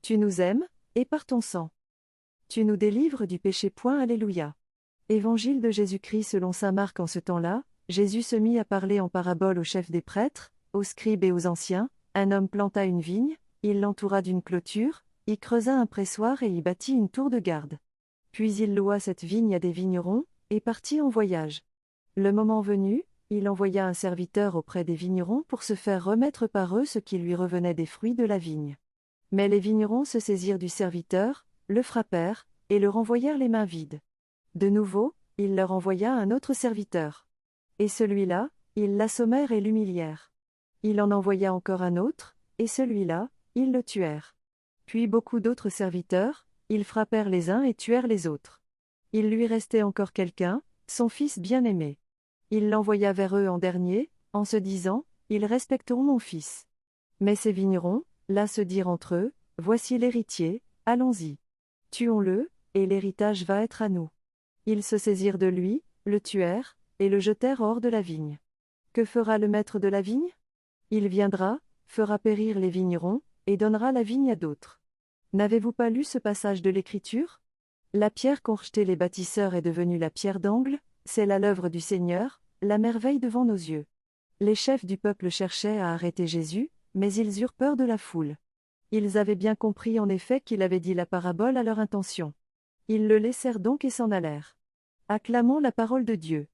Tu nous aimes, et par ton sang. Tu nous délivres du péché. Alléluia. Évangile de Jésus-Christ selon saint Marc. En ce temps-là, Jésus se mit à parler en parabole aux chefs des prêtres, aux scribes et aux anciens. Un homme planta une vigne, il l'entoura d'une clôture, y creusa un pressoir et y bâtit une tour de garde. Puis il loua cette vigne à des vignerons, et partit en voyage. Le moment venu, il envoya un serviteur auprès des vignerons pour se faire remettre par eux ce qui lui revenait des fruits de la vigne. Mais les vignerons se saisirent du serviteur, le frappèrent, et le renvoyèrent les mains vides. De nouveau, il leur envoya un autre serviteur. Et celui-là, ils l'assommèrent et l'humilièrent. Il en envoya encore un autre, et celui-là, ils le tuèrent. Puis beaucoup d'autres serviteurs, ils frappèrent les uns et tuèrent les autres. Il lui restait encore quelqu'un, son fils bien-aimé. Il l'envoya vers eux en dernier, en se disant, « Ils respecteront mon fils. » Mais ces vignerons, là se dirent entre eux, « Voici l'héritier, allons-y. Tuons-le, et l'héritage va être à nous. » Ils se saisirent de lui, le tuèrent, et le jetèrent hors de la vigne. Que fera le maître de la vigne? Il viendra, fera périr les vignerons, et donnera la vigne à d'autres. N'avez-vous pas lu ce passage de l'Écriture? La pierre qu'ont rejetée les bâtisseurs est devenue la pierre d'angle, c'est là l'œuvre du Seigneur, la merveille devant nos yeux. Les chefs du peuple cherchaient à arrêter Jésus, mais ils eurent peur de la foule. Ils avaient bien compris en effet qu'il avait dit la parabole à leur intention. Ils le laissèrent donc et s'en allèrent. Acclamons la parole de Dieu.